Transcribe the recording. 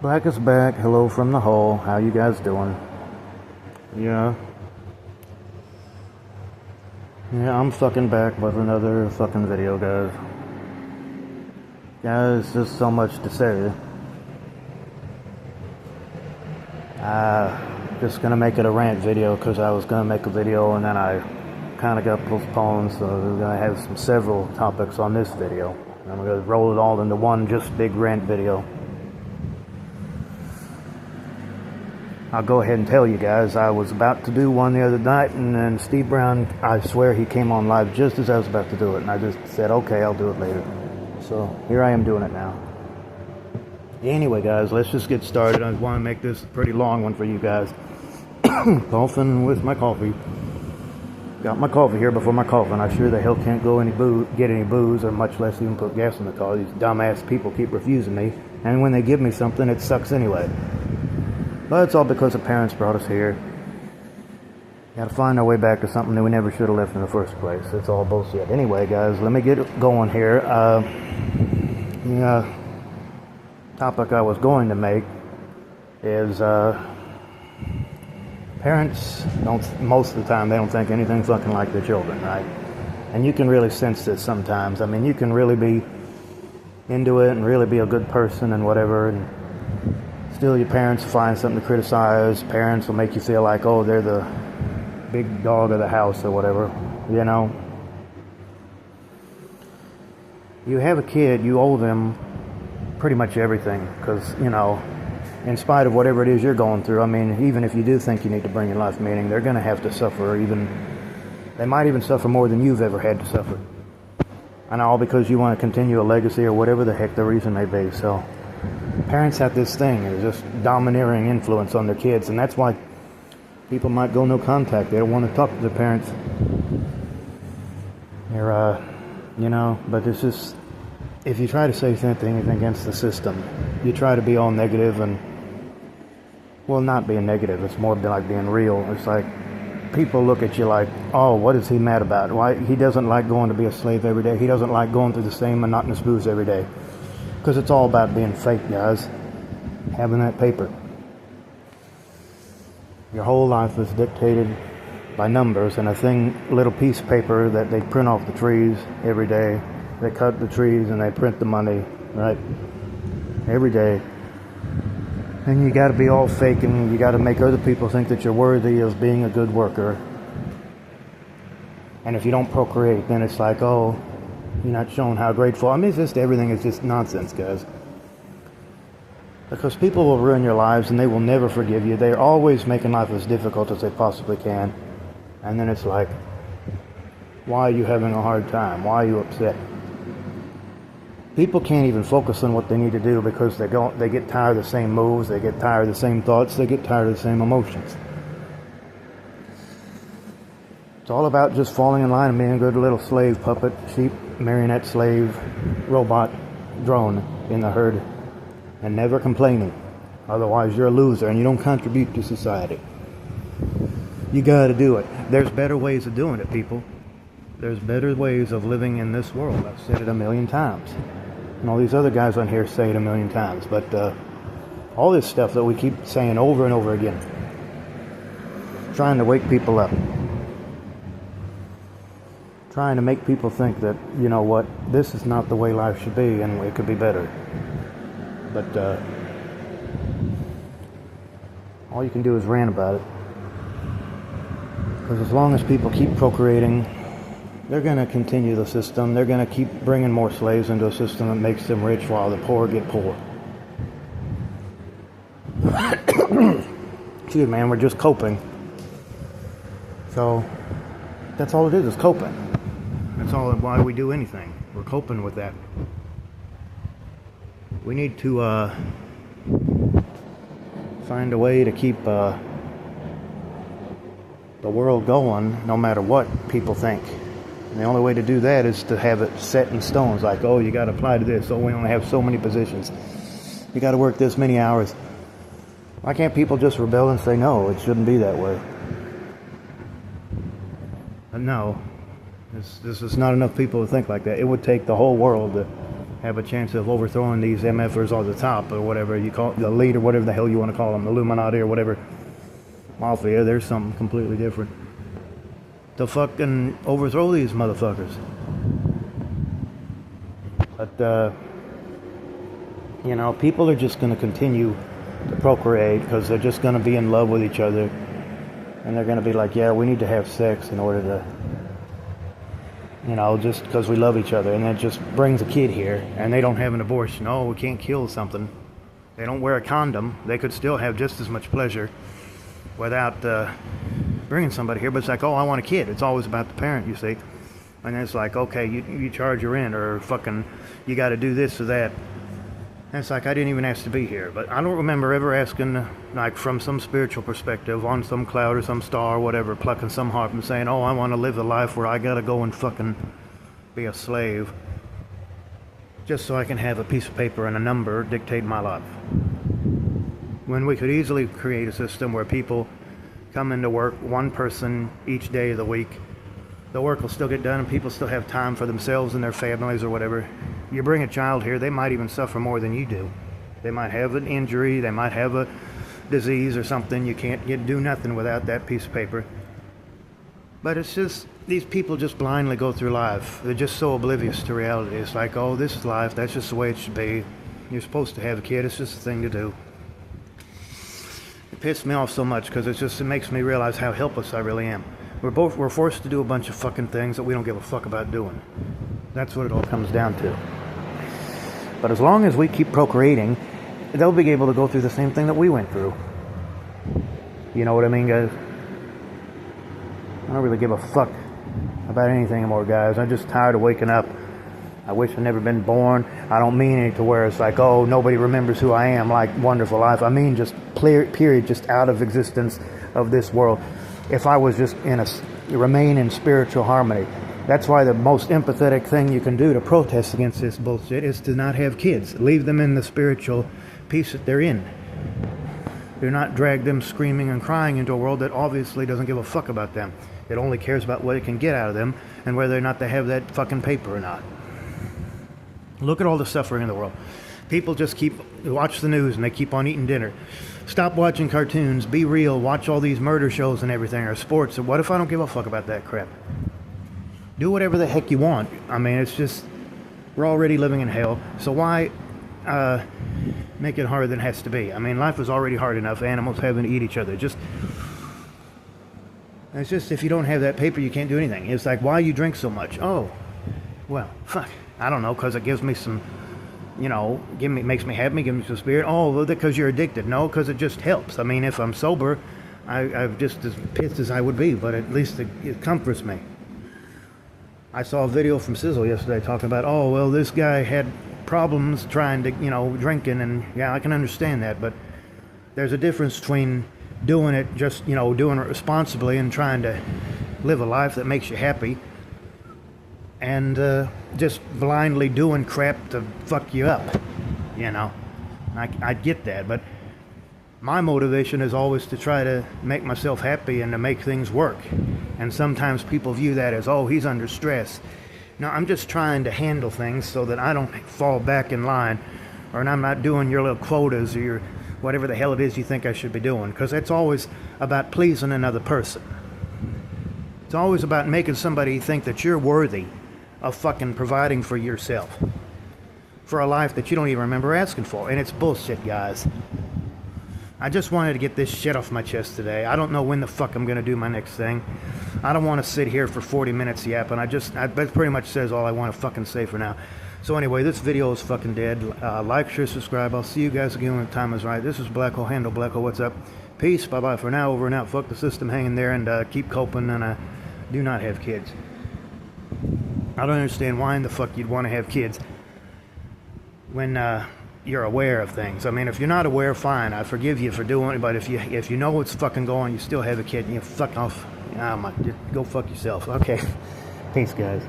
Black is back. Hello from the hole. How you guys doing? Yeah. Yeah, I'm fucking back with another fucking video, guys. Guys, there's so much to say. Just gonna make it a rant video because I was gonna make a video and then I kind of got postponed, so we're gonna have several topics on this video. And I'm gonna roll it all into one just big rant video. I'll go ahead and tell you guys, I was about to do one the other night, and then Steve Brown, I swear he came on live just as I was about to do it, and I just said, okay, I'll do it later. So here I am doing it now. Anyway, guys, let's just get started. I want to make this a pretty long one for you guys. Coughing with my coffee. Got my coffee here before my coffin. I sure the hell can't go get any booze, or much less even put gas in the car. These dumbass people keep refusing me, and when they give me something, it sucks anyway. But it's all because the parents brought us here. Gotta find our way back to something that we never should have left in the first place. It's all bullshit. Anyway, guys, let me get going here. The topic I was going to make is parents don't, most of the time, they don't think anything fucking like their children, right? And you can really sense this sometimes. I mean, you can really be into it and really be a good person and whatever, and still your parents find something to criticize. Parents will make you feel like, oh, they're the big dog of the house or whatever, you know. You have a kid, you owe them pretty much everything, because, you know, in spite of whatever it is you're going through, I mean, even if you do think you need to bring your life meaning, they're going to have to suffer. They might even suffer more than you've ever had to suffer. And all because you want to continue a legacy or whatever the heck the reason may be. So parents have this thing, it's just domineering influence on their kids, and that's why people might go no contact. They don't want to talk to their parents. They're, you know, but it's just, if you try to say anything against the system, you try to be all negative and, well, not being negative, it's more like being real. It's like, people look at you like, oh, what is he mad about? Why? He doesn't like going to be a slave every day. He doesn't like going through the same monotonous booze every day. Because it's all about being fake, guys. Having that paper. Your whole life is dictated by numbers and a little piece of paper that they print off the trees every day. They cut the trees and they print the money, right? Every day. And you got to be all fake, and you got to make other people think that you're worthy of being a good worker. And if you don't procreate, then it's like, oh, you're not showing how grateful. I mean, it's just, everything is just nonsense, guys. Because people will ruin your lives and they will never forgive you. They're always making life as difficult as they possibly can. And then it's like, why are you having a hard time? Why are you upset? People can't even focus on what they need to do because they get tired of the same moves, they get tired of the same thoughts, they get tired of the same emotions. It's all about just falling in line and being a good little slave, puppet, sheep, marionette, slave, robot, drone in the herd, and never complaining. Otherwise you're a loser and you don't contribute to society. You gotta do it. There's better ways of doing it, people. There's better ways of living in this world. I've said it a million times. And all these other guys on here say it a million times. But all this stuff that we keep saying over and over again. Trying to wake people up. Trying to make people think that, you know what, this is not the way life should be and it could be better. But all you can do is rant about it. Because as long as people keep procreating, they're going to continue the system. They're going to keep bringing more slaves into a system that makes them rich while the poor get poor. Excuse me, man, we're just coping. So that's all it is coping. That's all why we do anything. We're coping with that. We need to find a way to keep the world going no matter what people think. And the only way to do that is to have it set in stones, like, oh, you got to apply to this, oh, we only have so many positions, you got to work this many hours. Why can't people just rebel and say, no, it shouldn't be that way? But no, this is not enough people to think like that. It would take the whole world to have a chance of overthrowing these MFers on the top, or whatever you call it, the elite, or whatever the hell you want to call them, Illuminati or whatever, Mafia. There's something completely different. To fucking overthrow these motherfuckers. But, you know, people are just going to continue to procreate because they're just going to be in love with each other. And they're going to be like, yeah, we need to have sex in order to, you know, just because we love each other. And that just brings a kid here. And they don't have an abortion. Oh, we can't kill something. They don't wear a condom. They could still have just as much pleasure without bringing somebody here. But it's like, oh, I want a kid. It's always about the parent, you see. And it's like, okay, you charge your rent, or fucking, you got to do this or that. And it's like, I didn't even ask to be here. But I don't remember ever asking, like, from some spiritual perspective, on some cloud or some star or whatever, plucking some harp and saying, oh, I want to live the life where I got to go and fucking be a slave just so I can have a piece of paper and a number dictate my life. When we could easily create a system where people come into work, one person each day of the week, the work will still get done and people still have time for themselves and their families or whatever. You bring a child here, they might even suffer more than you do. They might have an injury, they might have a disease or something. You can't do nothing without that piece of paper. But it's just, these people just blindly go through life. They're just so oblivious to reality. It's like, oh, this is life, that's just the way it should be. You're supposed to have a kid, it's just a thing to do. It pissed me off so much because it makes me realize how helpless I really am. We're forced to do a bunch of fucking things that we don't give a fuck about doing. That's what it all comes down to. But as long as we keep procreating, they'll be able to go through the same thing that we went through. You know what I mean, guys? I don't really give a fuck about anything anymore, guys. I'm just tired of waking up. I wish I'd never been born. I don't mean it to where it's like, oh, nobody remembers who I am, like Wonderful Life. I mean just period, just out of existence of this world. If I was just remain in spiritual harmony. That's why the most empathetic thing you can do to protest against this bullshit is to not have kids. Leave them in the spiritual peace that they're in. Do not drag them screaming and crying into a world that obviously doesn't give a fuck about them. It only cares about what it can get out of them and whether or not they have that fucking paper or not. Look at all the suffering in the world. People just watch the news and they keep on eating dinner. Stop watching cartoons. Be real. Watch all these murder shows and everything, or sports. What if I don't give a fuck about that crap? Do whatever the heck you want. I mean, it's just, we're already living in hell. So why make it harder than it has to be? I mean, life is already hard enough. Animals having to eat each other. It's just, if you don't have that paper, you can't do anything. It's like, why you drink so much? Oh, well, fuck. I don't know, because it gives me some, you know, makes me happy, gives me some spirit. Oh, because you're addicted. No, because it just helps. I mean, if I'm sober, I'm just as pissed as I would be, but at least it comforts me. I saw a video from Sizzle yesterday talking about, oh, well, this guy had problems trying to, you know, drinking, and yeah, I can understand that, but there's a difference between doing it just, you know, doing it responsibly and trying to live a life that makes you happy, and just blindly doing crap to fuck you up, you know. I get that, but my motivation is always to try to make myself happy and to make things work. And sometimes people view that as, oh, he's under stress. No, I'm just trying to handle things so that I don't fall back in line, or I'm not doing your little quotas or your whatever the hell it is you think I should be doing, because it's always about pleasing another person. It's always about making somebody think that you're worthy of fucking providing for yourself, for a life that you don't even remember asking for. And it's bullshit, guys. I just wanted to get this shit off my chest today. I don't know when the fuck I'm going to do my next thing. I don't want to sit here for 40 minutes yapping. That pretty much says all I want to fucking say for now. So anyway, this video is fucking dead. Like, share, subscribe. I'll see you guys again when the time is right. This is Black Hole Handle. Black Hole, what's up? Peace. Bye-bye for now. Over and out. Fuck the system. Hang in there and keep coping. And do not have kids. I don't understand why in the fuck you'd want to have kids when you're aware of things. I mean, if you're not aware, fine, I forgive you for doing it, but if you know what's fucking going, you still have a kid, and you fuck off. Go fuck yourself. Okay. Peace, guys.